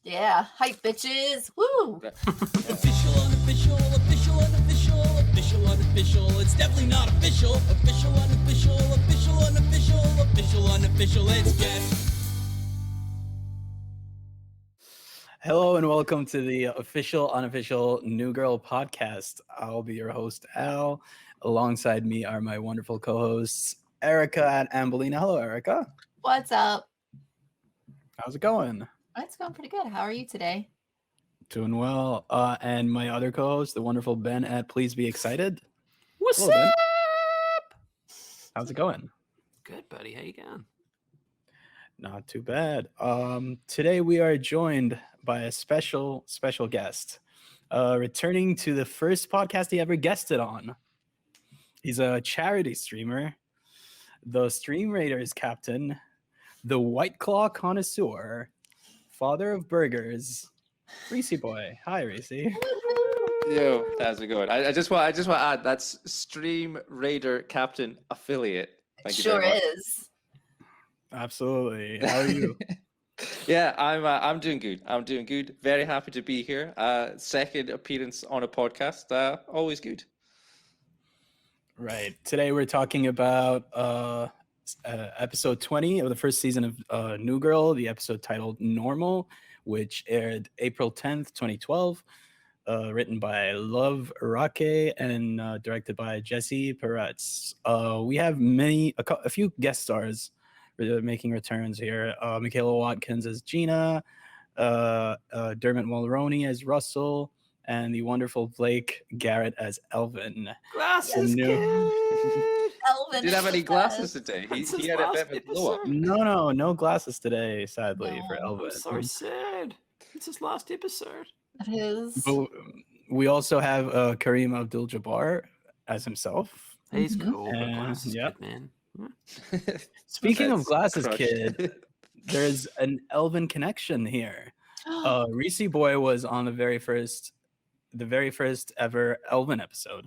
Yeah, hype bitches. Woo! Official, unofficial, official, unofficial, official, unofficial. It's definitely not official. Official, unofficial, official, unofficial, official, unofficial. It's guess. Hello and welcome to the official, unofficial New Girl podcast. I'll be your host, Al. Alongside me are my wonderful co-hosts, Erica and Ambelina. Hello, Erica. What's up? How's it going? It's going pretty good. How are you today? Doing well. And my other co-host, the wonderful Ben at Please Be Excited. What's Hello, Ben. up? How's it going? Good, buddy. How you going? Not too bad. Today we are joined by a special guest, returning to the first podcast he ever guested on. He's a charity streamer, the Stream Raiders captain, the White Claw connoisseur, father of burgers, Reese Boy. Hi, Reese. Yo, how's it going? I just want to add that's Stream Raider Captain Affiliate. Thank you Sure very much. is. Absolutely. How are you? Yeah, I'm doing good. I'm doing good. Very happy to be here. Second appearance on a podcast. Always good. Right. Today we're talking about episode 20 of the first season of New Girl, the episode titled Normal, which aired April 10th, 2012, written by Love Arake and directed by Jesse Peretz. We have a few guest stars making returns here. Michaela Watkins as Gina, Dermot Mulroney as Russell, and the wonderful Blake Garrett as Elvin. Glasses, New- kid. Elvin. Didn't have any is the glasses today. That's He his had a last bit of a blow up. episode. No glasses today, sadly, for No. Elvin. I'm so sad. It's his last episode. best. It is. But we also have Kareem Abdul-Jabbar as himself. He's Mhm. cool, but glasses, Yep. good, man. Speaking of That's glasses, crushed. kid, there's an Elvin connection here. Reese Boy was on the very first ever Elvin episode,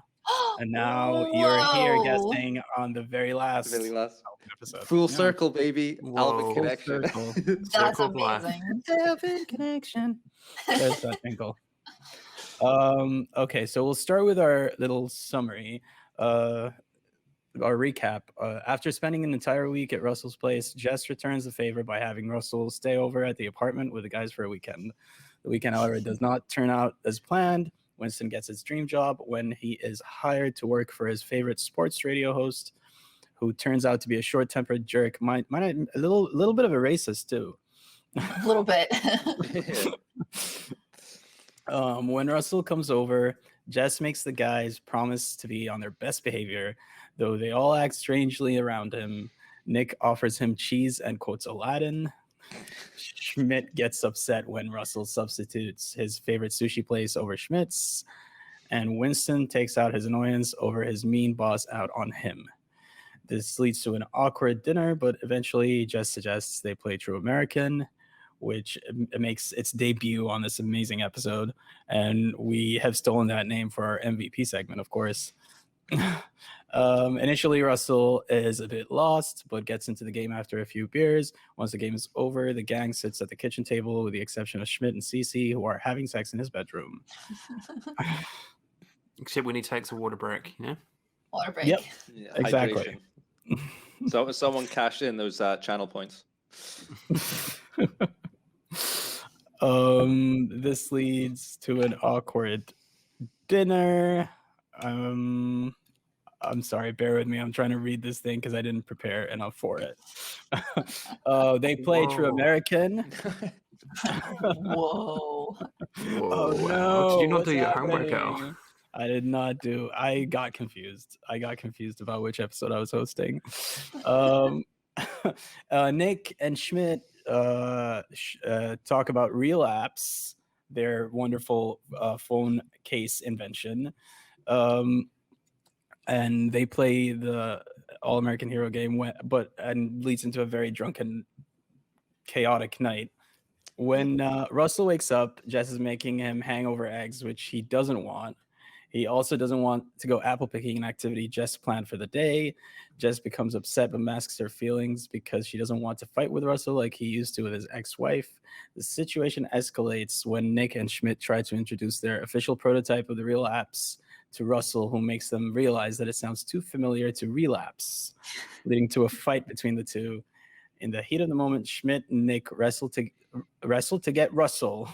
and now you're here Whoa. guesting on the very last Really last. Elvin episode. Full Yeah. circle, baby. Whoa. Alvin Full connection. circle. That's Circle of life. amazing. Elvin connection. There's that tinkle. Okay, so we'll start with our little summary. Our recap. After spending an entire week at Russell's place, Jess returns the favor by having Russell stay over at the apartment with the guys for a weekend. The weekend, however, does not turn out as planned. Winston gets his dream job when he is hired to work for his favorite sports radio host, who turns out to be a short-tempered jerk, a little bit of a racist too. A little bit. When Russell comes over, Jess makes the guys promise to be on their best behavior, though they all act strangely around him. Nick offers him cheese and quotes Aladdin. Schmidt gets upset when Russell substitutes his favorite sushi place over Schmidt's, and Winston takes out his annoyance over his mean boss out on him. This leads to an awkward dinner, but eventually Jess suggests they play True American, which makes its debut on this amazing episode. And we have stolen that name for our MVP segment, of course. Initially, Russell is a bit lost, but gets into the game after a few beers. Once the game is over, the gang sits at the kitchen table, with the exception of Schmidt and Cece, who are having sex in his bedroom. Except when he takes a water break, you know? Water break. Yep. Yeah, Exactly. hydration. So someone cashed in those channel points. This leads to an awkward dinner. I'm sorry, bear with me. I'm trying to read this thing because I didn't prepare enough for it. They play True Whoa. American. Whoa. Oh Whoa, no! Did you not what's do your homework, happening? Al? I did not do. I got confused about which episode I was hosting. Nick and Schmidt talk about Relapse, their wonderful phone case invention. And they play the All-American Hero game, and leads into a very drunken, chaotic night. When Russell wakes up, Jess is making him hangover eggs, which he doesn't want. He also doesn't want to go apple picking, an activity Jess planned for the day. Jess becomes upset but masks her feelings because she doesn't want to fight with Russell like he used to with his ex-wife. The situation escalates when Nick and Schmidt try to introduce their official prototype of the real apps to Russell, who makes them realize that it sounds too familiar to relapse, leading to a fight between the two. In the heat of the moment, Schmidt and Nick wrestle to get Russell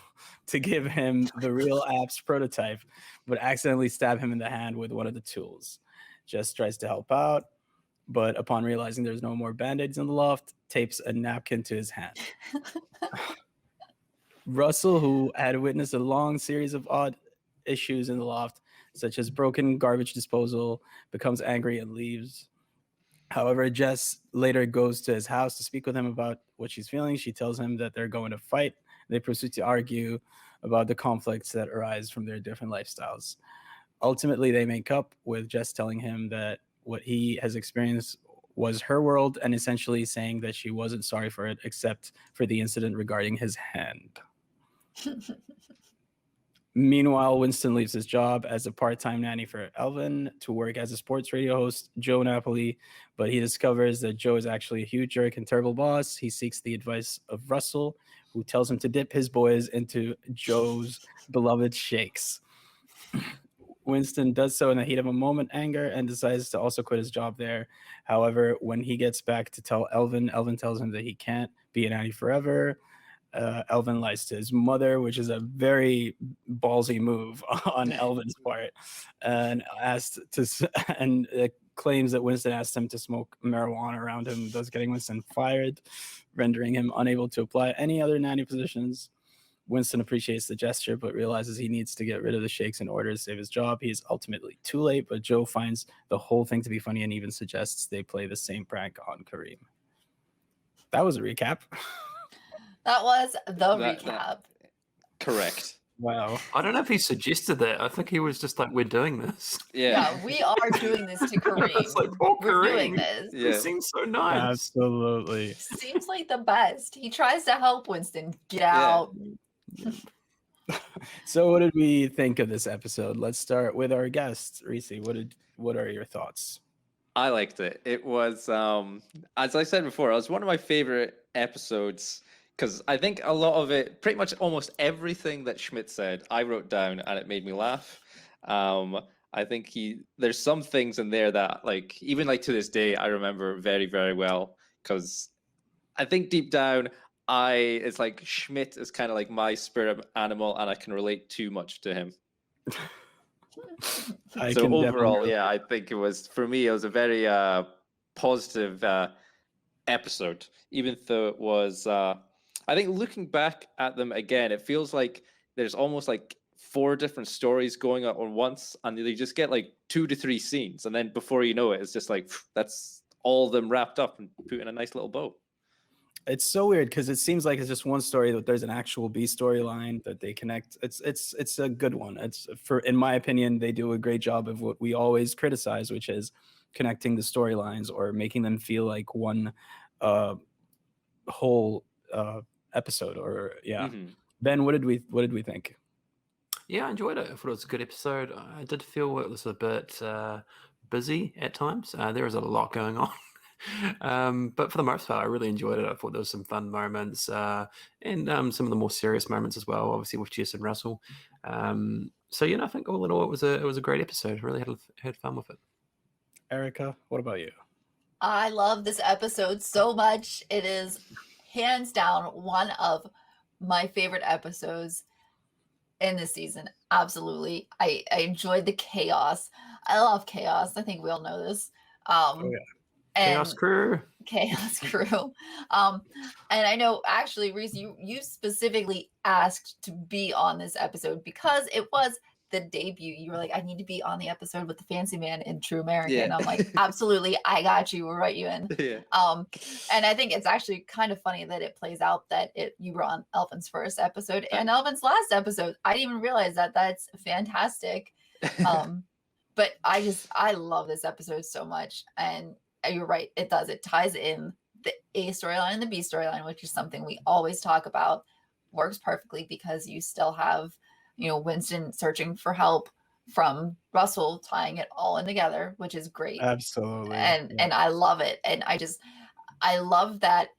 to give him the real apps prototype, but accidentally stab him in the hand with one of the tools. Jess tries to help out, but upon realizing there's no more band-aids in the loft, tapes a napkin to his hand. Russell, who had witnessed a long series of odd issues in the loft, such as broken garbage disposal, becomes angry and leaves. However, Jess later goes to his house to speak with him about what she's feeling. She tells him that they're going to fight. They proceed to argue about the conflicts that arise from their different lifestyles. Ultimately, they make up, with Jess telling him that what he has experienced was her world, and essentially saying that she wasn't sorry for it, except for the incident regarding his hand. Meanwhile, Winston leaves his job as a part-time nanny for Elvin to work as a sports radio host, Joe Napoli, but he discovers that Joe is actually a huge jerk and terrible boss. He seeks the advice of Russell, who tells him to dip his boys into Joe's beloved shakes. Winston does so in the heat of a moment, anger, and decides to also quit his job there. However, when he gets back to tell Elvin, Elvin tells him that he can't be a nanny forever. Elvin lies to his mother, which is a very ballsy move on Elvin's part, and claims that Winston asked him to smoke marijuana around him, thus getting Winston fired, rendering him unable to apply any other nanny positions. Winston appreciates the gesture, but realizes he needs to get rid of the shakes in order to save his job. He is ultimately too late, but Joe finds the whole thing to be funny and even suggests they play the same prank on Kareem. That was a recap. That was the That- recap. Correct. Wow. I don't know if he suggested that. I think he was just like, we're doing this. Yeah. Yeah, we are doing this to Kareem. It's like, poor We're doing Kareem. this. Yeah. It seems so nice. Absolutely. Seems like the best. He tries to help Winston get Yeah. out. So what did we think of this episode? Let's start with our guest, Reese. What are your thoughts? I liked it. It was, as I said before, it was one of my favorite episodes because I think a lot of it, pretty much almost everything that Schmidt said, I wrote down and it made me laugh. I think there's some things in there that, like, even like to this day, I remember very, very well because I think deep down, it's like Schmidt is kind of like my spirit animal and I can relate too much to him. I So can overall, definitely- yeah, I think it was a very positive episode, even though it was. I think looking back at them again, it feels like there's almost like 4 different stories going on once, and they just get like 2 to 3 scenes, and then before you know it, it's just like that's all of them wrapped up and put in a nice little bow. It's so weird because it seems like it's just one story, but there's an actual B storyline that they connect. It's a good one. In my opinion, they do a great job of what we always criticize, which is connecting the storylines or making them feel like one whole episode. Or yeah. Mhm. Ben, what did we think? Yeah, I enjoyed it. I thought it was a good episode. I did feel it was a bit busy at times. There was a lot going on. But for the most part, I really enjoyed it. I thought there was some fun moments and some of the more serious moments as well, obviously with Jess and Russell. So, I think all in all, it was a great episode. Really had fun with it. Erica, what about you? I love this episode so much. It is hands down one of my favorite episodes in this season. Absolutely. I enjoyed the chaos. I love chaos. I think we all know this. Yeah. And Chaos Crew. Chaos Crew. And I know actually, Reese, you specifically asked to be on this episode because it was the debut. You were like, I need to be on the episode with the fancy man in True American. Yeah. I'm like, absolutely, I got you. We'll write you in. Yeah. And I think it's actually kind of funny that it plays out that you were on Elvin's first episode and Elvin's last episode. I didn't even realize that. That's fantastic. But I love this episode so much. And you're right, it does. It ties in the A storyline and the B storyline, which is something we always talk about. Works perfectly because you still have, Winston searching for help from Russell tying it all in together, which is great. Absolutely. And I love it. And I love that,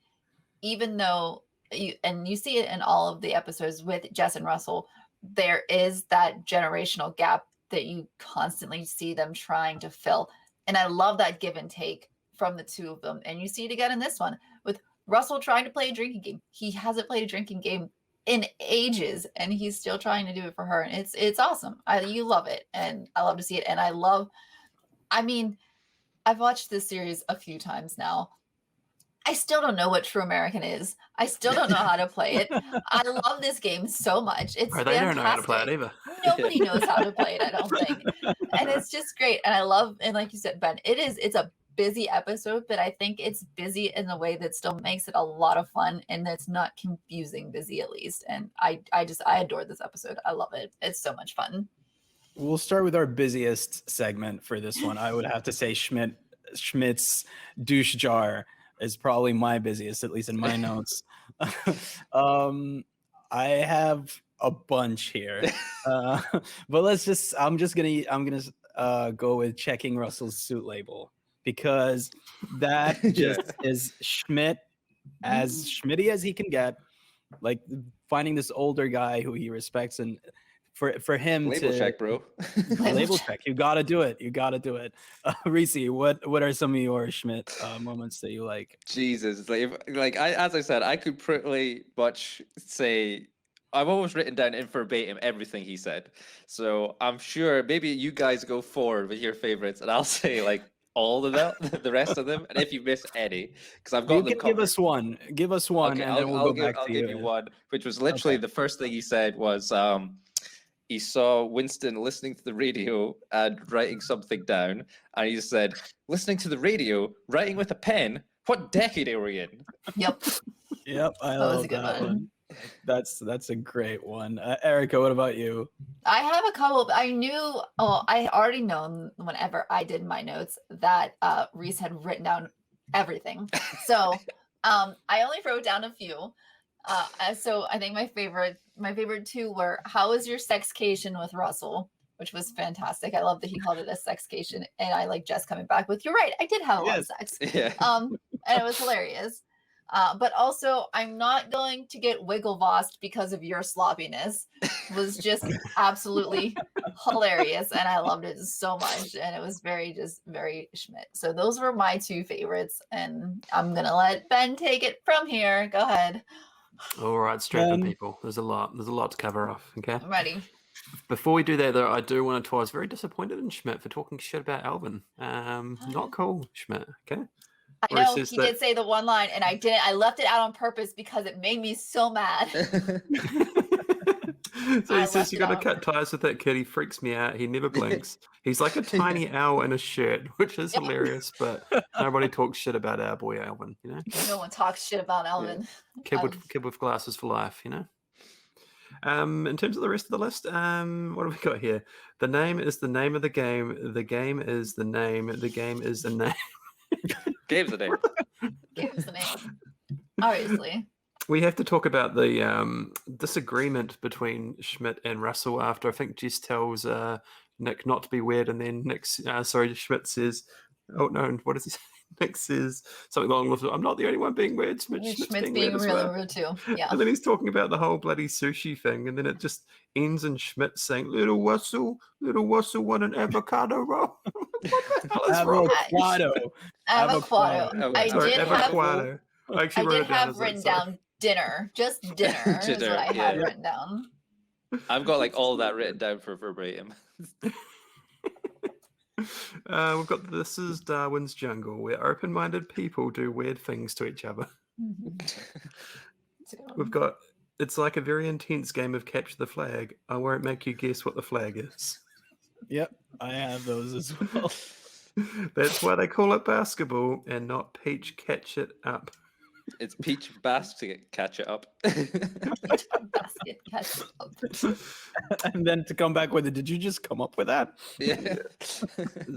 even though you see it in all of the episodes with Jess and Russell, there is that generational gap that you constantly see them trying to fill. And I love that give and take from the two of them. And you see it again in this one with Russell trying to play a drinking game. He hasn't played a drinking game in ages, and he's still trying to do it for her. And it's awesome. You love it, and I love to see it. And I mean, I've watched this series a few times now. I still don't know what True American is. I still don't know how to play it. I love this game so much. It's They don't know how to play it either. Nobody knows how to play it, I don't think. And it's just great. And I love, and like you said, Ben, it's a busy episode, but I think it's busy in a way that still makes it a lot of fun, and that's not confusing busy, at least. And I adore this episode. I love it. It's so much fun. We'll start with our busiest segment for this one. I would have to say Schmidt's douche jar is probably my busiest, at least in my notes. I have a bunch here, but I'm gonna go with checking Russell's suit label, because that just is Schmidt as Schmitty as he can get, like finding this older guy who he respects, and for him label to check, bro. label check. You gotta do it. Reese, what are some of your Schmidt moments that you like? Jesus, as I said, I could pretty much say I've almost written down in verbatim everything he said. So I'm sure maybe you guys go forward with your favorites, and I'll say like all of them, the rest of them, and if you miss any, because I've got You them can covered. give us one, Okay, and then we'll go back I'll to give you. you one, which was literally the first thing he said was he saw Winston listening to the radio and writing something down, and he said, "Listening to the radio, writing with a pen. What decade are we in?" Yep. Yep, I That was love a good that one. one. That's a great one. Erica, what about you? I have a couple. I already known whenever I did my notes that Reese had written down everything. So I only wrote down a few. So I think my favorite two were, how was your sexcation with Russell, which was fantastic. I love that he called it a sexcation, and I like Jess coming back with, "You're right, I did have a lot of sex." Yeah. And it was hilarious. But also, I'm not going to get wiggle-vossed because of your sloppiness. Was just absolutely hilarious, and I loved it so much. And it was very Schmidt. So those were my two favorites, and I'm gonna let Ben take it from here. Go ahead. All right, strap in, people. There's a lot to cover off. Okay. I'm ready. Before we do that, though, I do want to. I was very disappointed in Schmidt for talking shit about Alvin. Not cool, Schmidt. Okay. I know he did say the one line, and I didn't. I left it out on purpose because it made me so mad. So he says you got to cut ties with that kid. He freaks me out. He never blinks. He's like a tiny owl in a shirt, which is hilarious. But nobody talks shit about our boy Alvin. You know, no one talks shit about Alvin. Kid with glasses for life. You know. In terms of the rest of the list, what have we got here? The name is the name of the game. The game is the name. The game is the name. Game's the name. Game's the name. Obviously. We have to talk about the disagreement between Schmidt and Russell after I think Jess tells Nick not to be weird, and then Schmidt says, "Oh no, what does he say?" Nick says something along the lines of, "I'm not the only one being weird. Schmidt's being weird as really well." rude too. Yeah. And then he's talking about the whole bloody sushi thing, and then it just ends in Schmidt saying, Little Russell want an avocado roll." What the hell is wrong? Avocado. I did have written down dinner. Just dinner is what I had written down. I've got like all that written down for verbatim. We've got This Is Darwin's Jungle, where open-minded people do weird things to each other. We've got, it's like a very intense game of catch the flag. I won't make you guess what the flag is. Yep, I have those as well. That's why they call it basketball and not peach catch it up. It's peach basket catch it up. Basket catch it up. And then to come back with it, did you just come up with that? Yeah.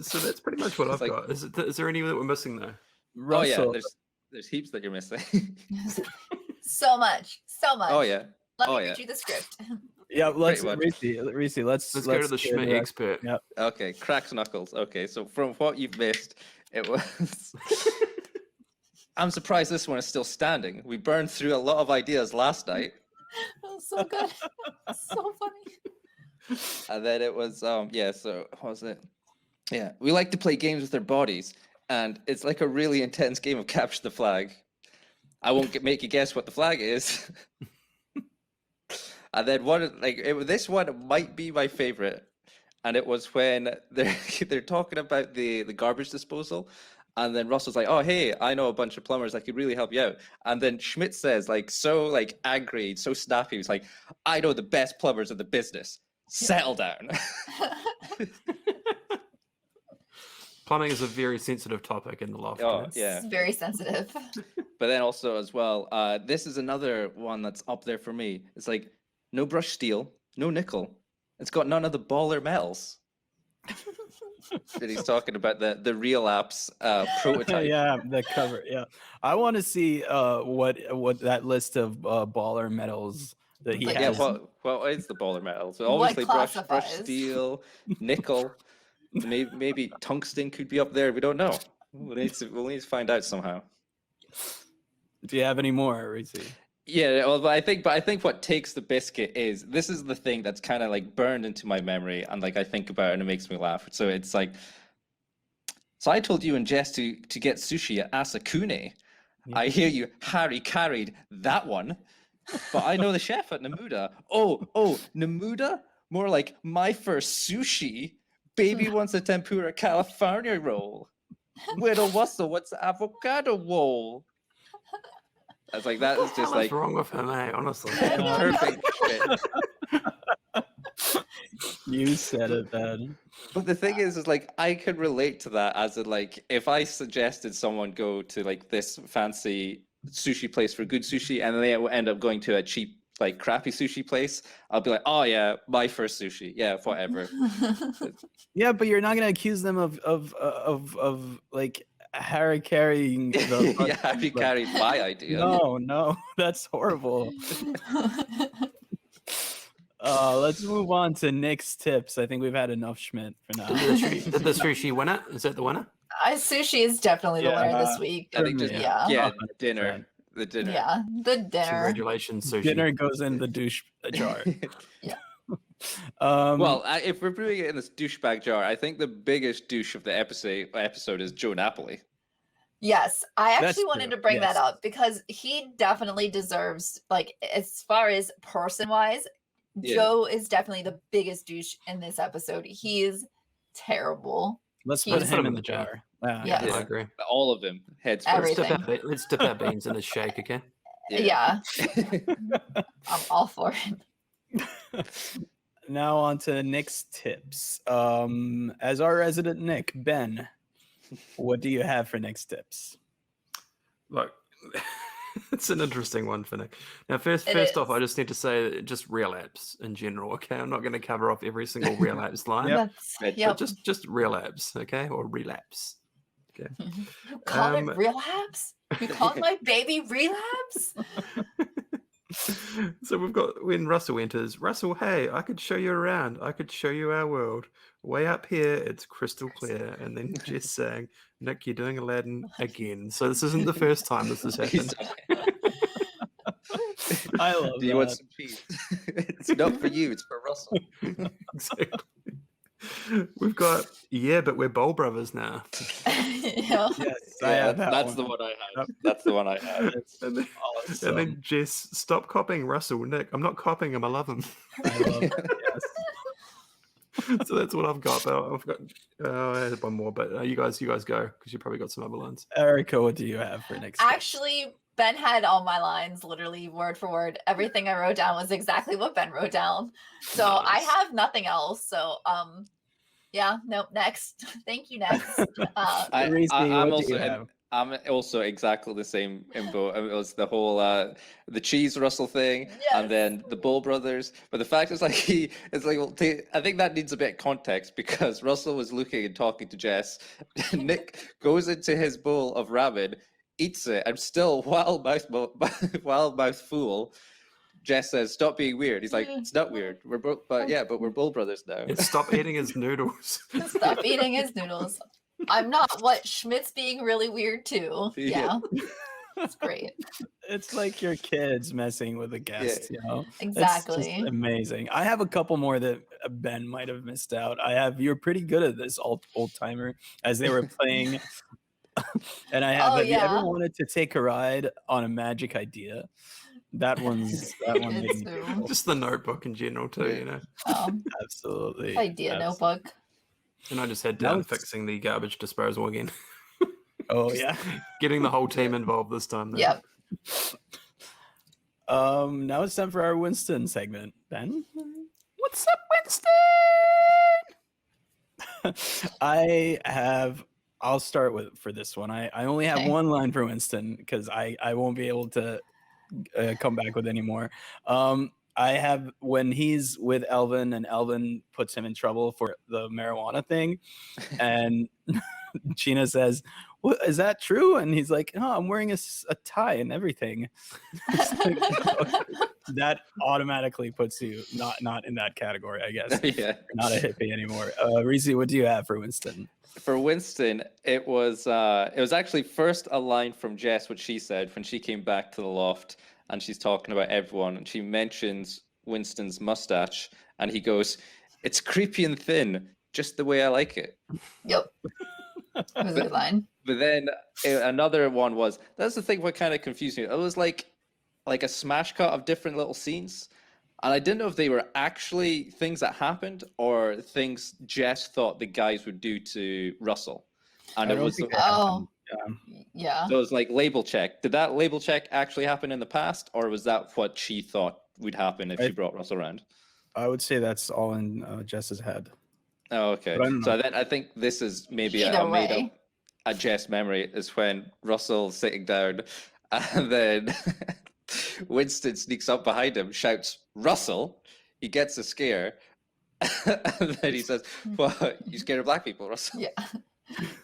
So that's pretty much what I've got. Is there any that we're missing though? Russell. Oh yeah, there's heaps that you're missing. So much. Oh yeah. Let me read you the script. Yeah, let's much. Reese, let's Let's go to the hear Schmidt rest. expert. Yep. Okay, cracks knuckles. Okay, so from what you've missed, it was. I'm surprised this one is still standing. We burned through a lot of ideas last night, That was so good. So funny. and then it was yeah. So what was it? Yeah, we like to play games with our bodies, and it's like a really intense game of capture the flag. I won't make you guess what the flag is. And then this one might be my favorite, and it was when they're talking about the garbage disposal, and then Russell's like, "Oh, hey, I know a bunch of plumbers that could really help you out." And then Schmidt says, like, so like angry, so snappy, he's like, "I know the best plumbers in the business. Settle down." Plumbing is a very sensitive topic in the loft. Oh, guys. yeah. It's very sensitive. But then also as well, this is another one that's up there for me. It's like no brushed steel, no nickel. It's got none of the baller metals. And he's talking about the real apps prototype. Yeah, the cover. Yeah, I want to see what that list of baller medals that he Like, Yeah, has. well, it's the baller metal. So What obviously brushed classifies? steel, nickel, maybe tungsten could be up there. We don't know. We'll need to find out somehow. Do you have any more, Reese? Yeah, well, but I think what takes the biscuit is this is the thing that's kind of like burned into my memory, and like I think about it and it makes me laugh. So it's like, so I told you and Jess to get sushi at Asakune. Yeah. I hear you Harry carried that one, but I know the chef at Namuda. Oh, Namuda? More like my first sushi. Baby wants a tempura California roll. Widow Wussel, what's the avocado roll? I was like, that is just What's like wrong with him, honestly. perfect shit. You said it, Ben. But the thing is like I could relate to that as in like if I suggested someone go to like this fancy sushi place for good sushi and then they end up going to a cheap like crappy sushi place, I'll be like, oh yeah, my first sushi, yeah, whatever. Yeah, but you're not gonna accuse them of like Harry carrying the. Yeah, Harry carried my idea. No, that's horrible. Let's move on to Nick's tips. I think we've had enough Schmidt for now. Did the sushi win it? Is that the winner? Sushi is definitely the winner this week. I think just Yeah. yeah, 100%. dinner. The dinner. Yeah, the dinner. Congratulations, sushi. Dinner goes in the douche jar. Yeah. Well, if we're putting it in this douchebag jar, I think the biggest douche of the episode is Joe Napoli. Yes, I That's actually wanted true, to bring yes. that up because he definitely deserves, like, as far as person wise, Yeah. Joe is definitely the biggest douche in this episode. He is terrible. Let's He's- put him in the jar. Yes. I agree. All of them heads Every- first. Everything. Let's dip our beans in the shake, okay? Yeah, I'm all for it. Now on to Nick's tips. As our resident Nick, Ben, what do you have for Nick's tips? Look, it's an interesting one for Nick. Now, first It off, is. I just need to say just relapse in general, okay? I'm not going to cover off every single relapse line. Yep. That's, Yep. yep. Just relapse, okay? Or relapse. Okay. You call um, it relapse? You call my baby relapse? So we've got when Russell enters. Russell, hey, I could show you around. I could show you our world. Way up here, it's crystal clear. And then Jess saying, Nick, you're doing Aladdin again. So this isn't the first time this has happened. I love Do you that. want some cheese? It's not for you, it's for Russell. Exactly. We've got, yeah, but we're Bowl Brothers now. Yeah. Yes, I Yeah, have that that's one. the one I had. Yep. That's the one I had. And then, Awesome. and then Jess, stop copying Russell. Nick, I'm not copying him. I love him. I love it. Yes. So that's what I've got. But I've got, I had one more, but you guys go because you probably got some other lines. Erica, what do you have for next? tips? Actually, Ben had all my lines literally word for word. Everything I wrote down was exactly what Ben wrote down. So I Nice. have nothing else. So yeah, nope, next. Thank you, next. Reese, I'm what do you also have? I'm also exactly the same info. It was the whole the cheese Russell thing, and then the Bull Brothers. But the fact is, like it's like well, I think that needs a bit of context because Russell was looking and talking to Jess. Nick goes into his bowl of ramen, eats it, and still wild mouth full, Jess says, "Stop being weird." He's like, "It's not weird. We're both, but we're Bull brothers now." And stop eating his noodles. Stop eating his noodles. I'm not. What? Schmidt's being really weird too. Yeah. Yeah. It's great. It's like your kids messing with a guest, Exactly. It's just amazing. I have a couple more that Ben might have missed out. You're pretty good at this, old timer, as they were playing. And I have, have you ever wanted to take a ride on a magic idea? That one made me cool. Just the Notebook in general too, Absolutely. Idea notebook. And I just had down fixing the garbage disposal again. Oh yeah. Getting the whole team involved this time. Though. Yep. Now it's time for our Winston segment. Ben? What's up, Winston? I'll start for this one. I only have one line for Winston because I won't be able to come back with any more. I have when he's with Elvin and Elvin puts him in trouble for the marijuana thing, and Gina says, "What is that true?" And he's like, "Oh, I'm wearing a tie and everything." That automatically puts you not in that category, I guess. Yeah. You're not a hippie anymore. Reese, what do you have for Winston? For Winston, it was actually first a line from Jess, what she said when she came back to the loft, and she's talking about everyone, and she mentions Winston's mustache, and he goes, "It's creepy and thin, just the way I like it." Yep. That was a good line. But then another one was, that's the thing what kind of confused me. It was like a smash cut of different little scenes. And I didn't know if they were actually things that happened or things Jess thought the guys would do to Russell. And it was Yeah. So it was like label check. Did that label check actually happen in the past, or was that what she thought would happen if she brought Russell around? I would say that's all in Jess's head. Oh, okay. So then I think this is maybe a Jess memory, is when Russell's sitting down and then Winston sneaks up behind him, shouts, "Russell!" He gets a scare. And then he says, "What? You scared of black people, Russell?" Yeah.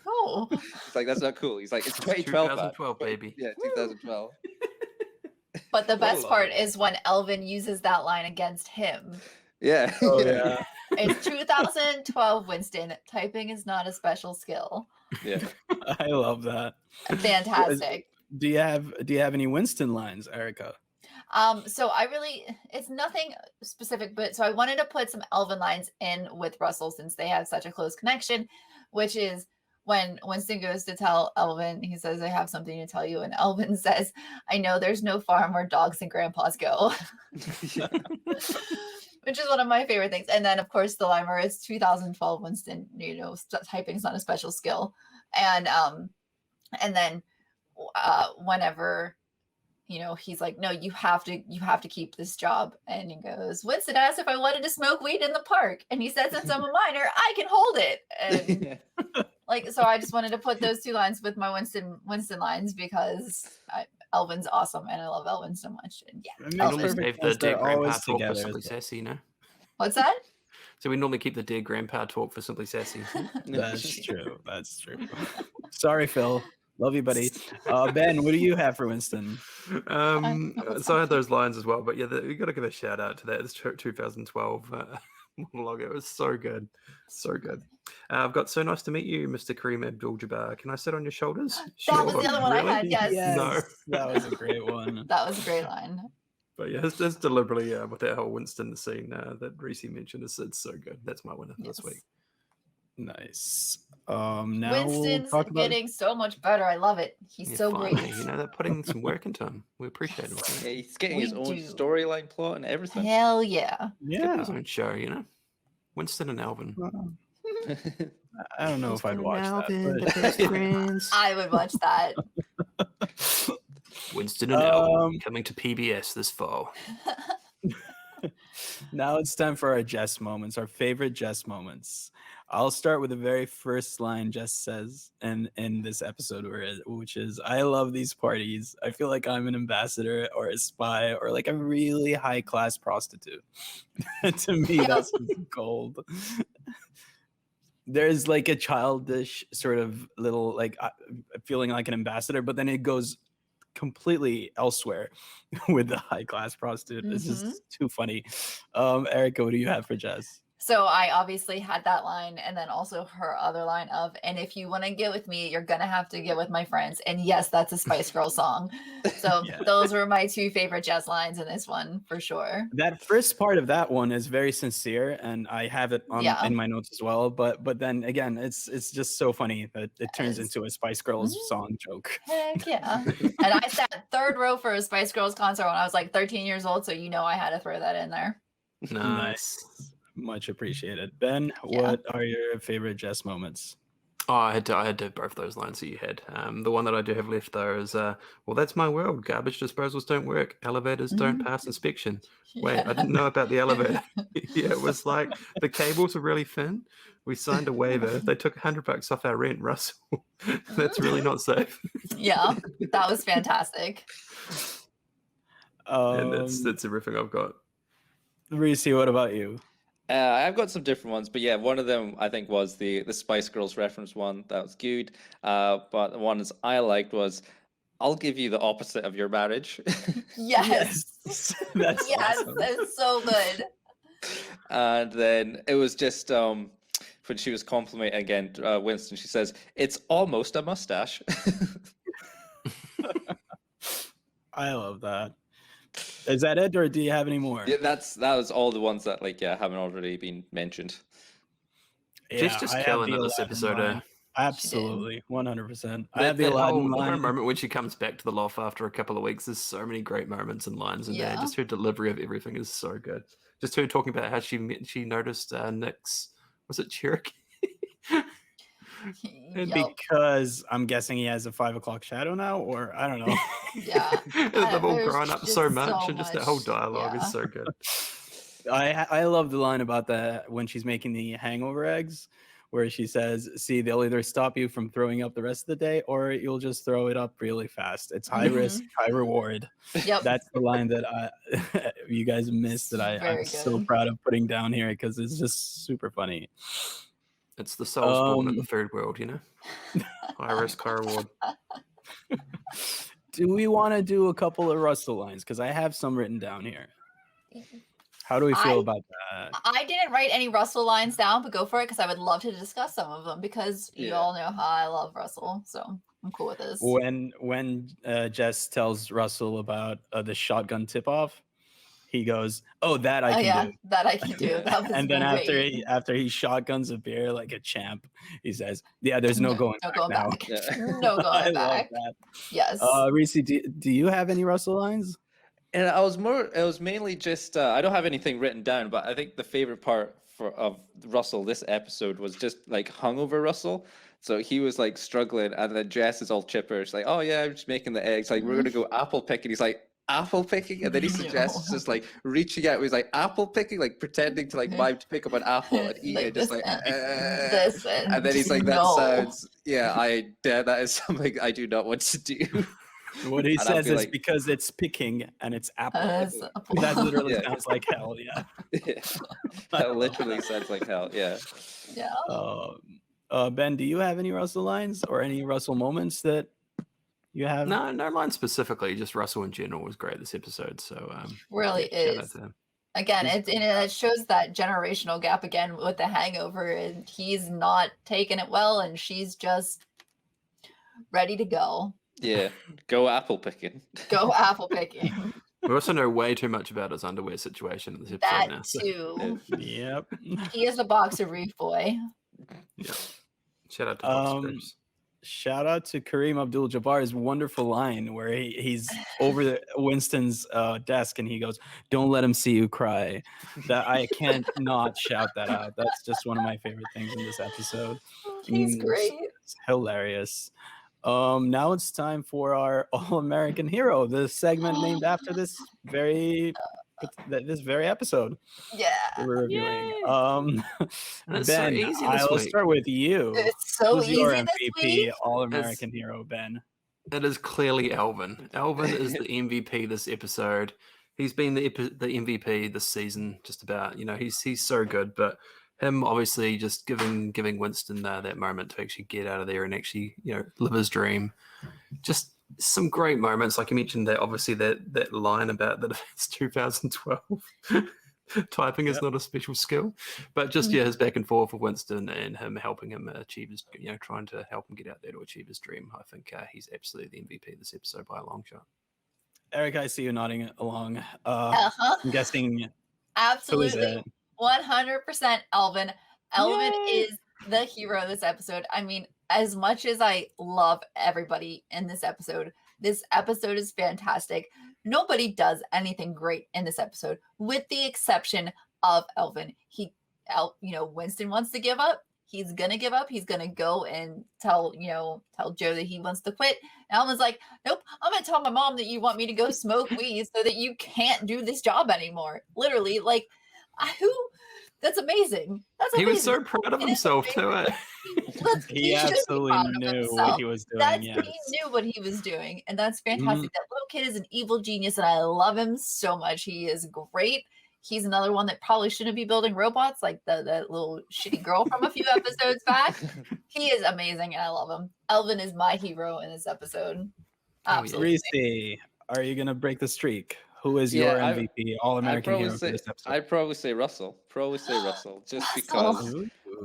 Oh. It's like, that's not cool. He's like, "It's 2012, 2012, baby." Yeah, 2012. But the best part is when Elvin uses that line against him. Yeah. Oh yeah. It's 2012, Winston. Typing is not a special skill. Yeah. I love that. Fantastic. Do you have any Winston lines, Erica? So it's nothing specific, but so I wanted to put some Elvin lines in with Russell since they have such a close connection, which is when Winston goes to tell Elvin, he says, "I have something to tell you." And Elvin says, "I know there's no farm where dogs and grandpas go." Which is one of my favorite things. And then, of course, the line where it's 2012, Winston, typing's not a special skill. And then whenever, he's like, "No, you have to keep this job." And he goes, "Winston asked if I wanted to smoke weed in the park. And he said, since I'm a minor, I can hold it." And so I just wanted to put those two lines with my Winston lines because Elvin's awesome and I love Elvin so much. And we normally save the dead grandpa talk for together, Simply Sassy, What's that? So we normally keep the dead grandpa talk for Simply Sassy. That's true. That's true. Sorry, Phil. Love you, buddy. Ben, what do you have for Winston? So I had those lines as well, but yeah, we got to give a shout out to that. It's 2012 monologue. It was so good, so good. I've got "So nice to meet you, Mr. Kareem Abdul-Jabbar. Can I sit on your shoulders?" That was the other one I had. Yes. No, that was a great one. That was a great line. But yeah, it's deliberately with that whole Winston scene that Reese mentioned. It's so good. That's my winner this week. Nice. Now Winston's we'll talk about getting so much better. I love it. He's so finally, great. they're putting some work into him. We appreciate him. Yeah, he's getting his own do. storyline plot and everything. Hell yeah. Give his own show, Winston and Alvin. I don't know if I'd watch Alvin, that. the best friends. I would watch that. Winston and Alvin coming to PBS this fall. Now it's time for our Jess moments, our favorite Jess moments. I'll start with the very first line Jess says in this episode, which is, "I love these parties. I feel like I'm an ambassador or a spy or like a really high class prostitute." To me, that's gold. There's like a childish sort of little feeling like an ambassador, but then it goes completely elsewhere with the high class prostitute. It's just too funny. Erica, what do you have for Jess? So I obviously had that line, and then also her other line of, and if you want to get with me, you're gonna have to get with my friends. And yes, that's a Spice Girl song. So those were my two favorite Jess lines in this one for sure. That first part of that one is very sincere, and I have it in my notes as well. But then again, it's just so funny that it turns into a Spice Girls song joke. Heck yeah. And I sat third row for a Spice Girls concert when I was like 13 years old, so I had to throw that in there. Nice. Much appreciated. Ben, what are your favorite Jess moments? Oh, I had to both those lines that you had. The one that I do have left though is, well, that's my world. Garbage disposals don't work. Elevators don't pass inspection. Wait, I didn't know about the elevator. It was like the cables are really thin. We signed a waiver. They took $100 off our rent, Russell. That's really not safe. Yeah, that was fantastic. And that's everything I've got. Reese, what about you? I've got some different ones, but yeah, one of them I think was the Spice Girls reference one. That was good. But the ones I liked was, "I'll give you the opposite of your marriage." Yes. That's awesome. That's so good. And then it was just when she was complimenting again Winston, she says, "It's almost a mustache." I love that. Is that it, or do you have any more? Yeah, that was all the ones that haven't already been mentioned. Yeah, She's just killing it this episode. Absolutely, 100%. I have The the Aladdin whole line. moment when she comes back to the loft after a couple of weeks. There's so many great moments and lines in there. Just her delivery of everything is so good. Just her talking about how she noticed Nick's, was it Cherokee? Because I'm guessing he has a 5 o'clock shadow now, or I don't know. Yeah. They've all grown up so much, and just that whole dialogue is so good. I love the line about that when she's making the hangover eggs, where she says, "See, they'll either stop you from throwing up the rest of the day, or you'll just throw it up really fast. It's high risk, high reward." Yep. That's the line that you guys missed that I'm so proud of putting down here because it's just super funny. It's the souls born in the third world, High risk, high reward. Do we want to do a couple of Russell lines? Because I have some written down here. How do we feel about that? I didn't write any Russell lines down, but go for it because I would love to discuss some of them because you all know how I love Russell. So I'm cool with this. When Jess tells Russell about the shotgun tip-off, he goes, "Oh, that I can do. That I can do." That was and then great. after he shotguns a beer like a champ, he says, "Yeah, there's no going back now." No going back. That. Yes. Reese, do you have any Russell lines? And it was mainly just I don't have anything written down, but I think the favorite part of Russell this episode was just like hungover Russell. So he was like struggling, and then Jess is all chipper. She's like, "Oh yeah, I'm just making the eggs. Like we're gonna go apple picking." He's like, "Apple picking," and then he suggests just like reaching out. He's like, "Apple picking," like pretending to like to pick up an apple and eat it, just like. And then he's like, "That sounds that is something I do not want to do." What he says is because it's picking and it's apple. That literally sounds like hell. Yeah. That literally sounds like hell. Yeah. Yeah. Ben, do you have any Russell lines or any Russell moments that you have? No lines specifically. Just Russell in general was great this episode. So really is. Again, it shows that generational gap again with the hangover, and he's not taking it well, and she's just ready to go. Yeah, go apple picking. Go apple picking. We also know way too much about his underwear situation in this episode that now. Too. Yep. He is a boxer brief boy. Yeah. Shout out to boxers. Shout out to Kareem Abdul-Jabbar's wonderful line where he's over Winston's desk and he goes, "Don't let him see you cry." That I can't not shout that out. That's just one of my favorite things in this episode. He's great. It's hilarious. Now it's time for our All-American Hero, the segment named after this very episode. Yeah. We're reviewing. Ben, so easy I'll start with you. It's so Who's easy your this MVP week. All-American Hero, Ben? It is clearly Alvin. Alvin is the MVP this episode. He's been the MVP this season, just about. He's so good, but him obviously just giving Winston that moment to actually get out of there and actually live his dream. Just some great moments. Like you mentioned that obviously that line about that it's 2012. Typing is not a special skill, but just his back and forth with Winston and him helping him achieve his, trying to help him get out there to achieve his dream. I think he's absolutely the MVP of this episode by a long shot. Eric, I see you nodding along. I'm guessing. Who is Absolutely. it? 100% Elvin. Elvin Yay! is the hero of this episode. I mean, as much as I love everybody in this episode is fantastic. Nobody does anything great in this episode, with the exception of Elvin. Winston wants to give up. He's gonna give up. He's gonna go and tell Joe that he wants to quit. And Elvin's like, nope, I'm gonna tell my mom that you want me to go smoke weed so that you can't do this job anymore. Literally, like, that's amazing. That's amazing. He was so proud of himself too. He absolutely knew what he was doing. He knew what he was doing, and that's fantastic. That little kid is an evil genius, and I love him so much. He is great. He's another one that probably shouldn't be building robots like that little shitty girl from a few episodes back. He is amazing, and I love him. Elvin is my hero in this episode. Absolutely. Reese, are you gonna break the streak? Who is your MVP, All-American hero for this episode? I'd probably say Russell. Just because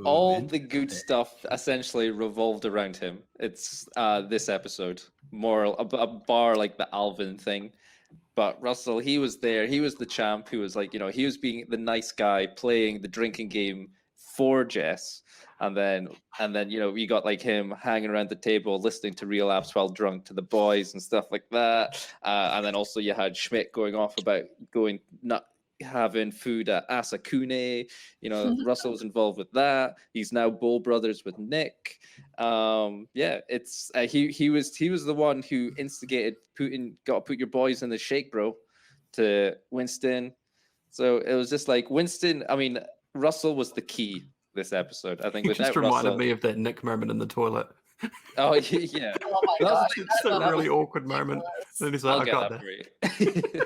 all the good stuff essentially revolved around him. It's this episode more a bar like the Alvin thing. But Russell, he was there. He was the champ who was like, he was being the nice guy playing the drinking game for Jess. And then you got like him hanging around the table, listening to Real Apps while drunk to the boys and stuff like that. And then also you had Schmidt going off about not having food at Asakune. Russell was involved with that. He's now Bowl Brothers with Nick. It's he was the one who instigated gotta put your boys in the shake, bro, to Winston. So it was just like Winston. I mean, Russell was the key this episode. I think it just reminded me of that Nick moment in the toilet. Oh yeah. Oh my god. It's a really awkward moment. And he's like, I got that. For you.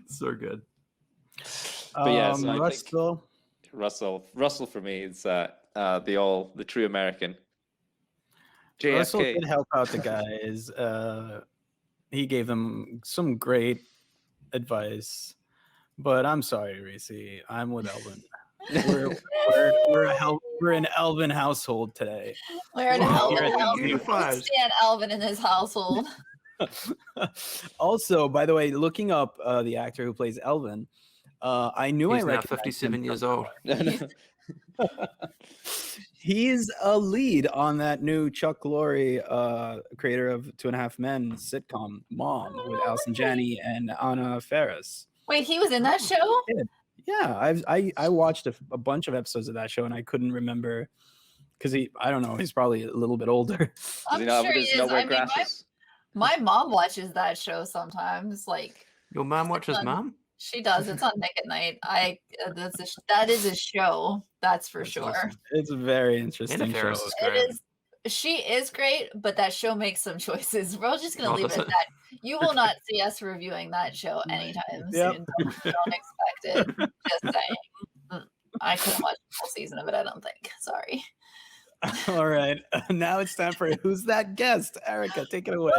So good. But yeah, so Russell for me is the true American. JFK. Russell did help out the guys. He gave them some great advice, but I'm sorry, Reese. I'm with Elvin. We're an Elvin household today. We're an Elvin household. We Unified. stand Elvin in this household. Also, by the way, looking up the actor who plays Elvin, I knew he's I now recognized 57 years old. He's a lead on that new Chuck Lorre, creator of 2.5 Men sitcom Mom with Allison Janney and Anna Faris. Wait, he was in that show? Yeah, I watched a bunch of episodes of that show and I couldn't remember because I don't know, he's probably a little bit older. I'm sure he is. My mom watches that show sometimes. Like, your mom watches Mom? She does. It's on Nick at Night. That is a show. That's for sure. Awesome. It's a very interesting show. She is great, but that show makes some choices. We're just gonna leave it at that. You will not see us reviewing that show anytime soon. Don't expect it. Just saying. I couldn't watch the whole season of it. I don't think. Sorry. All right. Now it's time for Who's That Guest? Erica, take it away.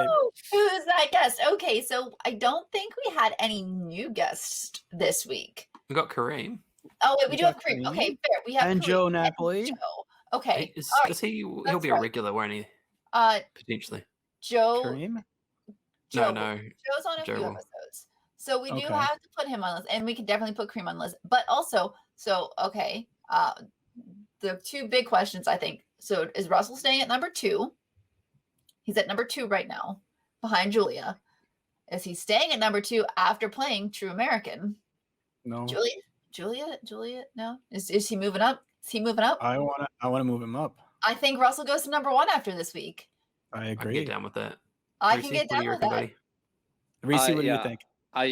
Who's that guest? Okay, so I don't think we had any new guests this week. We got Kareem. Oh, wait, we do have Kareem. Okay, fair. We have and Kareem Joe Napoli. Okay. He'll be a regular, won't he? Potentially. Joe. Kareem? Joe. No. Joe's on a few episodes. So we do Okay. have to put him on the list, and we can definitely put Kareem on the list. But also, the two big questions, I think. So is Russell staying at number 2? He's at number 2 right now, behind Julia. Is he staying at number 2 after playing True American? No. Julia? No. Is he moving up? Is he moving up? I wanna move him up. I think Russell goes to number 1 after this week. I I can agree. get down with that. I Reese, can get what do down you with reckon, that. buddy? Reese, what do you think? I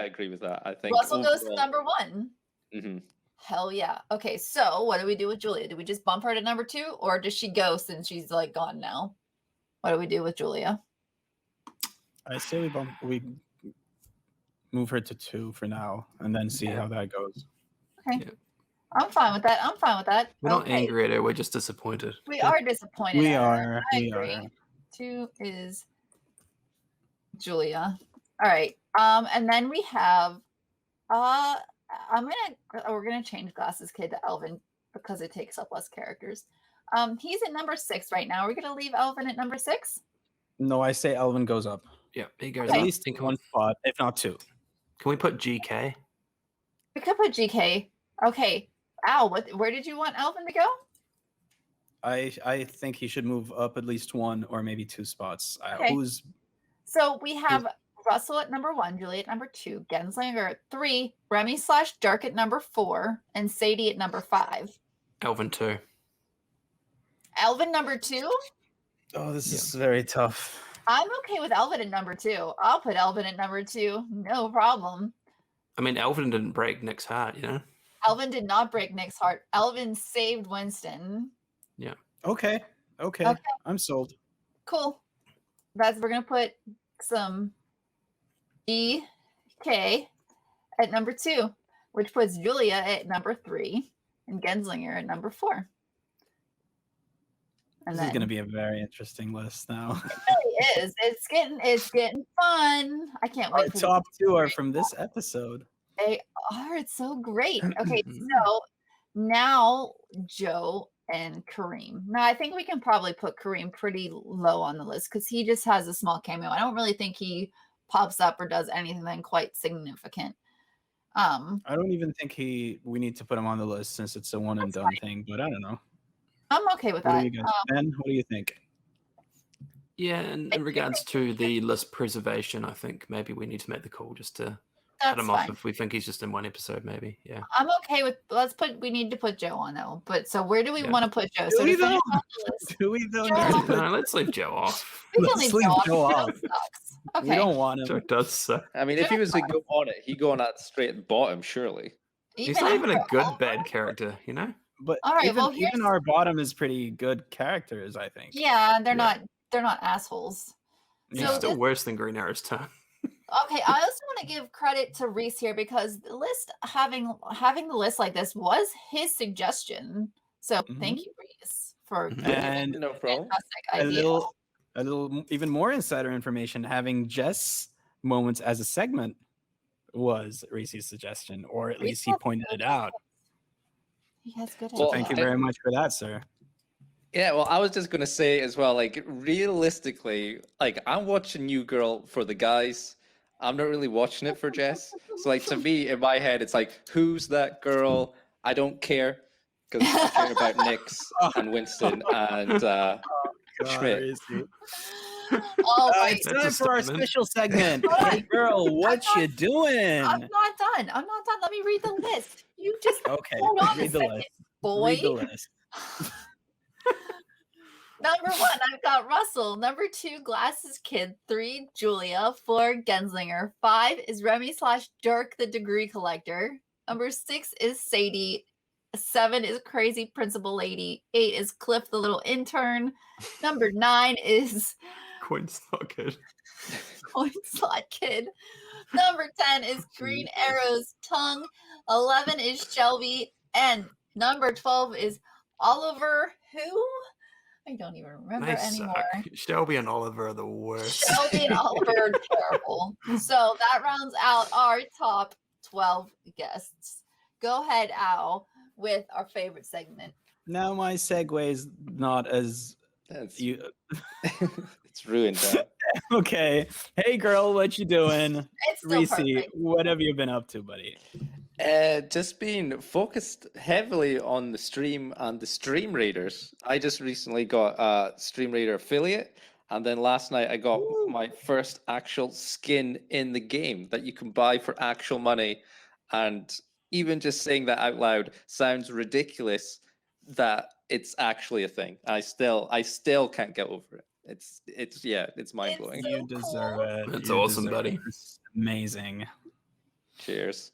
agree with that. I think Russell goes to number 1. Mm-hmm. Hell yeah. Okay, so what do we do with Julia? Do we just bump her to number 2, or does she go since she's like gone now? What do we do with Julia? I say we move her to 2 for now and then see how that goes. Okay. Yeah. I'm fine with that. We're not angry at her. We're just disappointed. We are disappointed. We at her. are. I We agree. are. 2 is Julia. All right. And then we have we're gonna change Glasses Kid to Elvin because it takes up less characters. He's at number 6 right now. Are we gonna leave Elvin at number 6? No, I say Elvin goes up. Yeah, he goes Okay. At up. least And one spot, if not 2. can we put GK? We could put GK. Okay. Al, where did you want Elvin to go? I think he should move up at least 1 or maybe 2 spots. Okay. Who's So we have Russell at number 1, Julie at number 2, Genslinger at 3, Remy/Dirk at number 4, and Sadie at number 5. Elvin 2. Elvin number 2? Oh, this is very tough. I'm okay with Elvin at number 2. I'll put Elvin at number 2. No problem. I mean, Elvin didn't break Nick's heart, you know? Elvin did not break Nick's heart. Elvin saved Winston. Yeah. Okay. I'm sold. Cool. We're gonna put some GK at number 2, which puts Julia at number 3 and Genslinger at number 4. And This is going to be a very interesting list now. It really is. It's getting fun. I can't Our wait. For top 2 are from this episode. They are. It's so great. Okay, so now Joe and Kareem. Now I think we can probably put Kareem pretty low on the list because he just has a small cameo. I don't really think he pops up or does anything quite significant. I don't even think we need to put him on the list since it's a one and done thing, but I don't know. I'm okay with What that. do you guys, Ben? What do you think? Yeah, and in regards to the list preservation, I think maybe we need to make the call just to cut That's him fine. off if we think he's just in one episode, maybe. Yeah. I'm okay with. We need to put Joe on though. But so where do we Yeah. want to put Joe? Do So we to finish though? off the list, Do we though? Joe. No, let's leave Joe off. we can Let's leave leave Joe Joe off. off. Joe sucks. Okay. We don't want him. Joe does suck. I mean, if he was to go on it, he'd go on that straight at the bottom, surely. He's not even a after good all bad that? character, you know? But All right, well, even here's- our bottom is pretty good characters, I think. Yeah, they're Yeah. not assholes. He's So still this- worse than Green Arrow's turn. Okay, I also want to give credit to Reese here because the list having the list like this was his suggestion. So thank you, Reese, for Mhm. giving And No a problem. fantastic a idea. little even more insider information, having Jess moments as a segment was Reese's suggestion, or at Reese least he has pointed good it out. He has good Well, So thank you ideas. very much for that, sir. Yeah, well, I was just gonna say as well, like realistically, like I'm watching New Girl for the guys. I'm not really watching it for Jess. So like to me, in my head, it's like, who's that girl? I don't care because I care about Nyx and Winston and Schmidt. Reese. All right. It's That's time a for our statement. special segment. Hold on. Hey girl, what I'm you doing? I'm not done. Let me read the list. You just Okay, hold on a read the second, list. boy. Read the list. Number 1, I've got Russell. Number 2, Glasses Kid. 3, Julia. 4, Genslinger. 5 is Remy/Dirk, the degree collector. Number 6 is Sadie. 7 is Crazy Principal Lady. 8 is Cliff, the little intern. Number 9 is Coin's not good. Coin Slot Kid. Number 10 is Green Arrow's tongue. 11 is Shelby. And number 12 is Oliver, who? I don't even remember They anymore. suck. Shelby and Oliver are the worst. Shelby and Oliver are terrible. So that rounds out our top 12 guests. Go ahead, Al, with our favorite segment. Now my segue is not as That's, you. it's ruined. That. Okay. Hey girl, what you doing? It's still Reese, perfect. what have you been up to, buddy? Just been focused heavily on the stream and the Stream Raiders. I just recently got a Stream Raider affiliate, and then last night I got my first actual skin in the game that you can buy for actual money. And even just saying that out loud sounds ridiculous that it's actually a thing. I still can't get over it. It's mind blowing. so You deserve it. That's You awesome, deserve it. buddy. It's amazing. Cheers.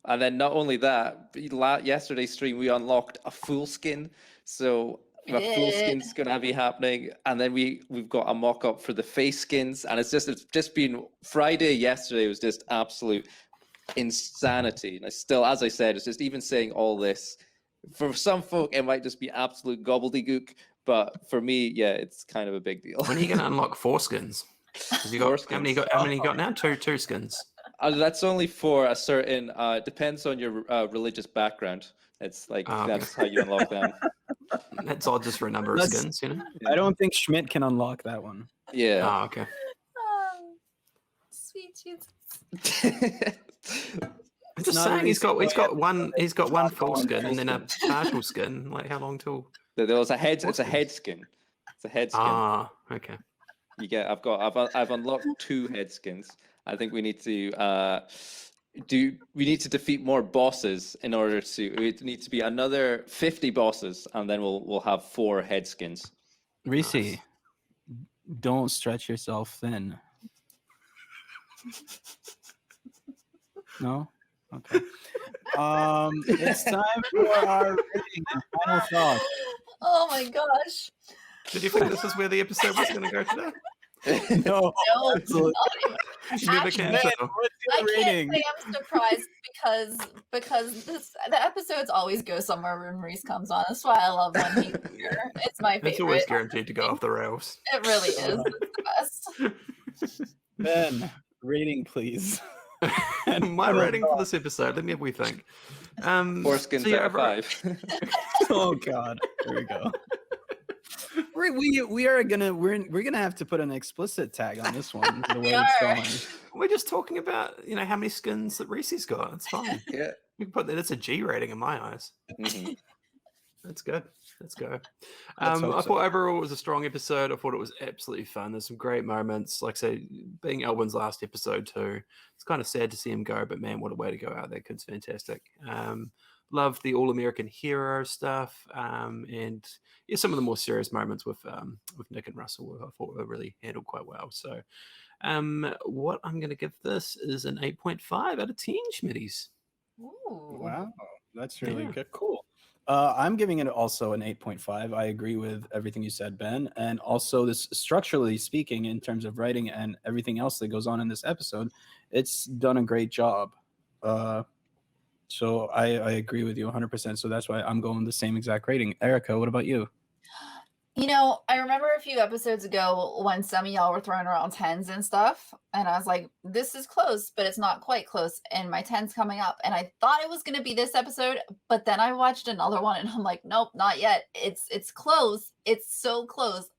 And then not only that, yesterday's stream we unlocked a full skin, so We a full did. skin's gonna be happening. And then we've got a mock up for the face skins, and it's just been Friday. Yesterday was just absolute insanity. And I still, as I said, it's just even saying all this. For some folk, it might just be absolute gobbledygook, but for me, yeah, it's kind of a big deal. When are you going to unlock foreskins? Have you got how many skins. you got now? Two skins. That's only for a certain. Depends on your religious background. It's like Okay. that's how you unlock them. That's odd just for a number of That's- skins, you know? I don't think Schmidt can unlock that one. Yeah. Oh, okay. Oh, sweet Jesus. I'm just not saying really he's got simple, one Talk full on skin full and then a skin. partial skin. Like how long till? There was a head. It's a Awesome. head skin. It's a head skin. Ah, okay. You get. I've unlocked 2 head skins. I think we need to we need to defeat more bosses in order to. It needs to be another 50 bosses, and then we'll have 4 head skins. Reese, Nice. don't stretch yourself thin. No? Okay. It's time for our rating and final thoughts. Oh my gosh. Did you think this is where the episode was going to go today? No, No, absolutely. not even. You never Actually, can Ben, tell. what's I your can't rating? say I'm surprised because the episodes always go somewhere when Maurice comes on. That's why I love when he's here. It's my It's always favorite. guaranteed to go off the rails. It really is. It's the best. Ben, rating, please. My final rating for thought. this episode, let me have we think. 4 skins so yeah, out of 5. Oh God, here we go. We're gonna have to put an explicit tag on this one. The way We it's are. going. We're just talking about how many skins that Reese's got. It's fine. Yeah. You can put that. It's a G rating in my eyes. Mhm. That's good. Let's go. Let's hope I so. thought overall it was a strong episode. I thought it was absolutely fun. There's some great moments. Like I say, being Elwin's last episode too. It's kind of sad to see him go, but man, what a way to go out. That kid's fantastic. Loved the all-American hero stuff. And yeah, some of the more serious moments with Nick and Russell I thought were really handled quite well. So what I'm going to give this is an 8.5 out of 10, Schmitties. Ooh. Wow, that's really Yeah. good. Cool. I'm giving it also an 8.5. I agree with everything you said, Ben. And also, this structurally speaking, in terms of writing and everything else that goes on in this episode, it's done a great job. So I agree with you 100%. So that's why I'm going the same exact rating. Erica, what about you? I remember a few episodes ago when some of y'all were throwing around 10s and stuff, and I was like, this is close, but it's not quite close, and my 10's coming up, and I thought it was going to be this episode, but then I watched another one, and I'm like, nope, not yet. It's close. It's so close.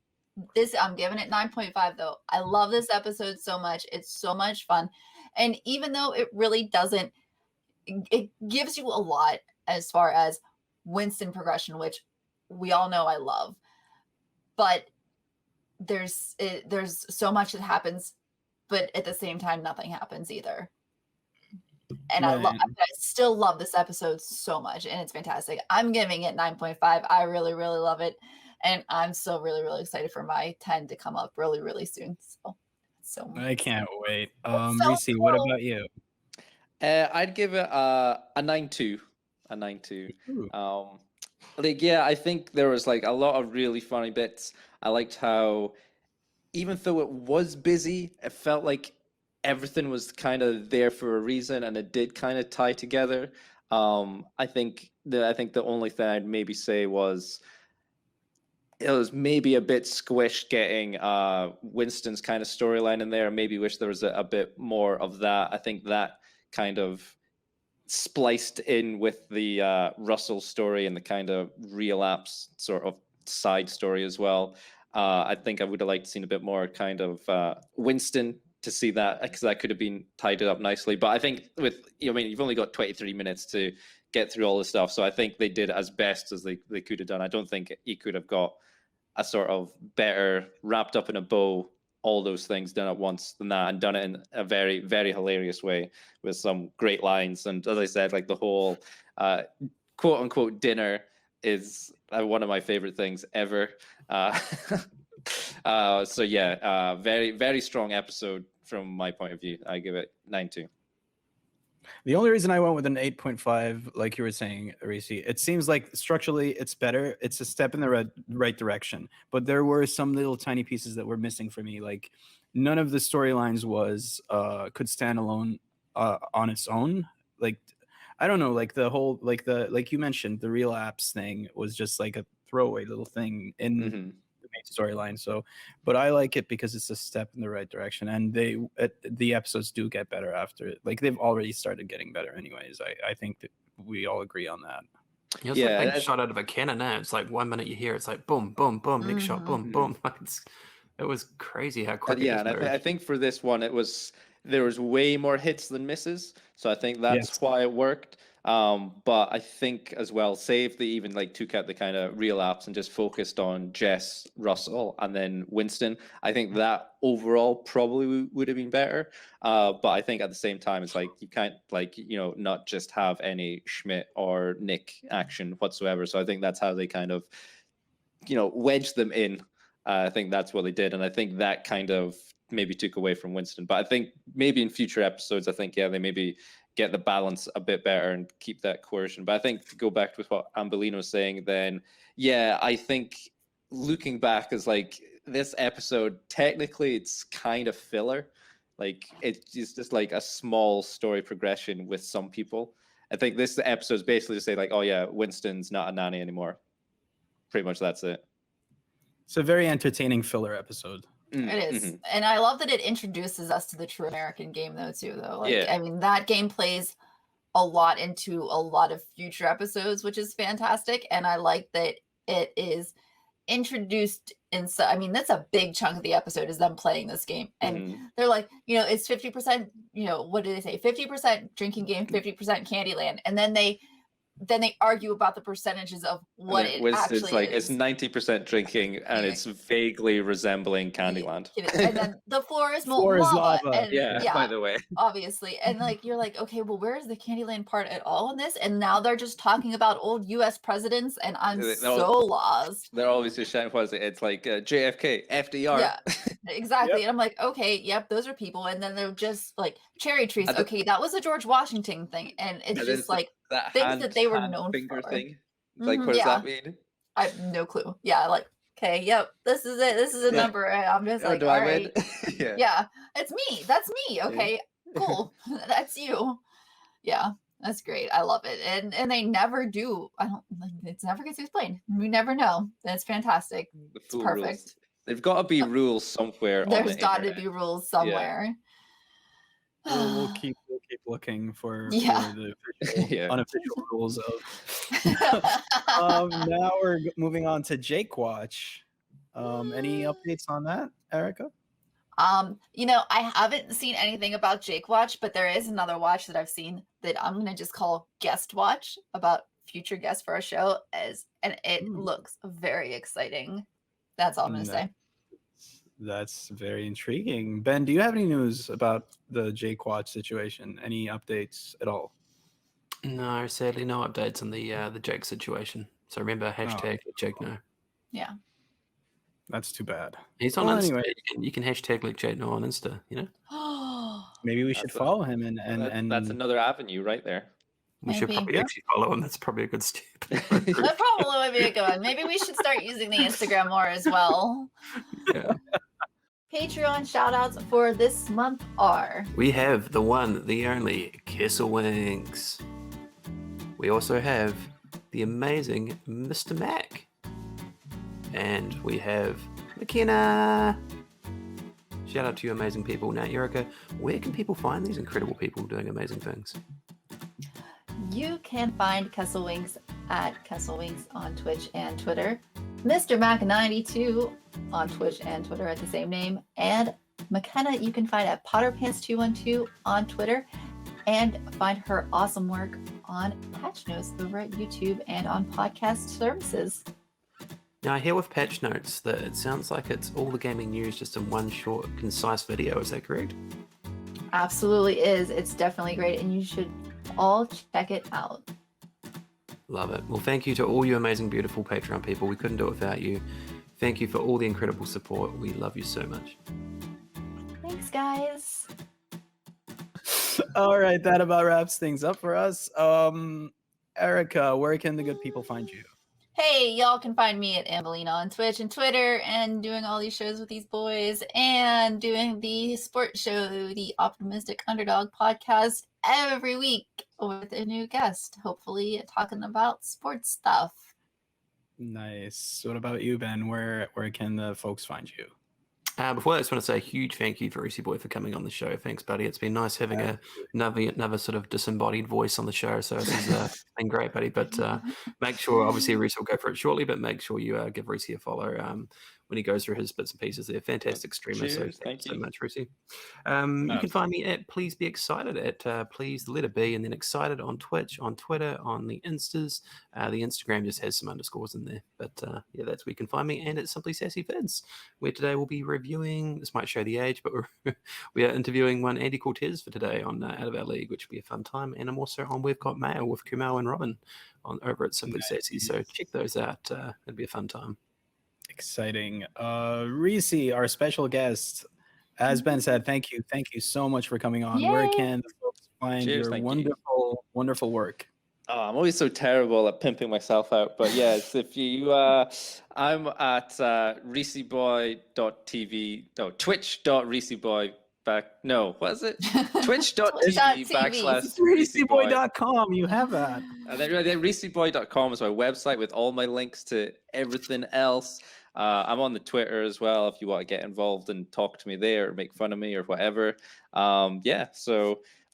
I'm giving it 9.5, though. I love this episode so much. It's so much fun, and even though it really doesn't, it gives you a lot as far as Winston progression, which we all know I love. But there's so much that happens, but at the same time, nothing happens either. And I still love this episode so much, and it's fantastic. I'm giving it 9.5. I really, really love it, and I'm so really, really excited for my 10 to come up really, really soon. So I can't wait. so Reese, what cool. about you? I'd give it a 9.2. A 9.2. Ooh. I think there was like a lot of really funny bits. I liked how, even though it was busy, it felt like everything was kind of there for a reason, and it did kind of tie together. I think the only thing I'd maybe say was it was maybe a bit squished getting Winston's kind of storyline in there. Maybe wish there was a bit more of that. I think that kind of spliced in with the Russell story and the kind of relapse sort of side story as well. I think I would have liked to seen a bit more kind of Winston to see that, because that could have been tied up nicely. But I think you've only got 23 minutes to get through all this stuff. So I think they did as best as they could have done. I don't think you could have got a sort of better wrapped up in a bow, all those things done at once than that, and done it in a very, very hilarious way with some great lines. And as I said, like the whole quote unquote dinner is one of my favorite things ever. So yeah, very, very strong episode from my point of view. I give it 9.2. The only reason I went with an 8.5, like you were saying, Reese, it seems like structurally it's better. It's a step in the right direction. But there were some little tiny pieces that were missing for me. Like none of the storylines could stand alone on its own. Like I don't know, like the whole like you mentioned, the relapse thing was just like a throwaway little thing in the main storyline. So, but I like it because it's a step in the right direction, and the episodes do get better after it. Like they've already started getting better, anyways. I think that we all agree on that. Yeah, it's like being shot out of a cannon now. It's like 1 minute you hear it's like boom, boom, boom, next shot, boom, boom. Like it was crazy how quick it Yeah, just and moved. I think for this one, there was way more hits than misses, so I think that's why it worked. But I think as well, say if they even like took out the kind of relapse and just focused on Jess, Russell, and then Winston, I think that overall probably would have been better. But I think at the same time, it's like you can't not just have any Schmidt or Nick action whatsoever. So I think that's how they kind of wedged them in. I think that's what they did, and I think that kind of maybe took away from Winston. But I think maybe in future episodes, I think they maybe get the balance a bit better and keep that coercion. But I think to go back with what Ambelino was saying, then I think looking back is like this episode technically it's kind of filler. Like it's just like a small story progression with some people. I think this episode is basically to say like, oh yeah, Winston's not a nanny anymore. Pretty much that's it. It's a very entertaining filler episode. It is. And I love that it introduces us to the true American game though too though. Like I mean that game plays a lot into a lot of future episodes, which is fantastic. And I like that it is introduced I mean, that's a big chunk of the episode is them playing this game. And they're like, it's 50%, what did they say? 50% drinking game, 50% Candyland. And then they argue about the percentages of what it actually it's like is. It's 90% drinking and it's vaguely resembling Candyland. And then the floor is Floor is lava. And, by the way. Obviously. And like you're like, okay, well, where is the Candyland part at all in this? And now they're just talking about old US presidents and I'm so lost. They're always just shouting, what is it? It's like JFK, FDR. Yeah, exactly. And I'm like, okay, yep, those are people. And then they're just like cherry trees. Okay, that was a George Washington thing. And it's just like that things that they were known finger for. Thing. Like, what does that mean? I have no clue. Yeah, like, okay, yep, this is it. This is a number. I'm just like, all right. Yeah, it's me. That's me. Okay, cool. That's you. Yeah, that's great. I love it. And they never do. It never gets explained. We never know. That's fantastic. It's perfect. Rules. They've got to be rules somewhere. There's got to be rules somewhere. We'll keep looking for the unofficial rules of. Now we're moving on to Jake Watch. Any updates on that, Erica? I haven't seen anything about Jake Watch, but there is another watch that I've seen that I'm gonna just call Guest Watch about future guests for our show, and it looks very exciting. That's all I'm gonna say. That's very intriguing. Ben, do you have any news about the Jake Watch situation? Any updates at all? No, sadly, no updates on the Jake situation. So remember, hashtag Jake no. Yeah. That's too bad. He's on Insta. Anyway. You can hashtag like Jake no on Insta, Maybe we should follow him and that's another avenue right there. We should probably actually follow him. That's probably a good step. That probably would be a good one. Maybe we should start using the Instagram more as well. Yeah. Patreon shoutouts for this month are... We have the one, the only, Kesselwinks. We also have the amazing Mr. Mac. And we have McKenna. Shout out to you amazing people. Now, Erica, where can people find these incredible people doing amazing things? You can find Kesselwinks at Kesselwinks on Twitch and Twitter. Mr. Mac92 on Twitch and Twitter at the same name. And McKenna you can find at PotterPants212 on Twitter. And find her awesome work on Patch Notes over at YouTube and on podcast services. Now, I hear with Patch Notes that it sounds like it's all the gaming news just in one short, concise video. Is that correct? Absolutely is. It's definitely great, and you should all check it out. Love it. Well, thank you to all you amazing, beautiful Patreon people. We couldn't do it without you. Thank you for all the incredible support. We love you so much. Thanks, guys. All right, that about wraps things up for us. Erica, where can the good people find you? Hey, y'all can find me at Ambelina on Twitch and Twitter and doing all these shows with these boys and doing the sports show, the Optimistic Underdog podcast every week with a new guest, hopefully talking about sports stuff. Nice. What about you, Ben? Where can the folks find you? Before that, I just want to say a huge thank you for Reese Boy for coming on the show. Thanks, buddy. It's been nice having another sort of disembodied voice on the show. So this has been great, buddy. But make sure, obviously, Reese will go for it shortly, but make sure you give Reese a follow when he goes through his bits and pieces. They're fantastic streamers. Cheers, So thank you so you. much, Reese. You can find me at Please Be Excited at Please the letter B and then Excited on Twitch, on Twitter, on the Instas. The Instagram just has some underscores in there. But yeah, that's where you can find me. And it's Simply Sassy Vids, where today we'll be reviewing, this might show the age, but we are interviewing one Andy Cortez for today on Out of Our League, which will be a fun time. And I'm also on We've Got Mail with Kumail and Robin over at Simply Sassy. So check those out. It'll be a fun time. Exciting. Reese, our special guest, as Ben said, thank you so much for coming on. Yay. Where can the folks find Cheers, your wonderful work? Oh, I'm always so terrible at pimping myself out, but yes, if you, I'm at reeseboy.tv, no, twitch.reeseboy what is it? Twitch.tv / ReeseBoy.com. You have that. And then reeseboy.com is my website with all my links to everything else. I'm on the Twitter as well if you want to get involved and talk to me there or make fun of me or whatever. Yeah,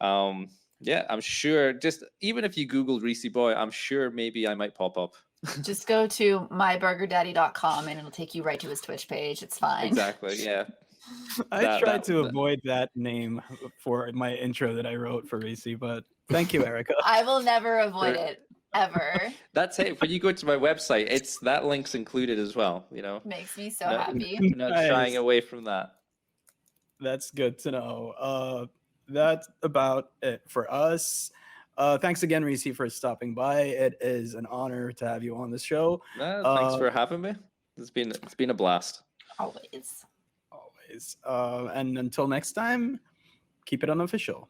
I'm sure just even if you Google Reese Boy, I'm sure maybe I might pop up. Just go to myburgerdaddy.com and it'll take you right to his Twitch page. It's fine. Exactly, yeah. I tried to avoid that name for my intro that I wrote for Reese, but thank you, Erica. I will never avoid it, ever. That's it. When you go to my website, it's that link's included as well, you know. Makes me so happy. I'm not shying away from that. That's good to know. That's about it for us. Thanks again, Reese, for stopping by. It is an honor to have you on the show. Thanks for having me. It's been a blast. Always. And until next time, keep it unofficial.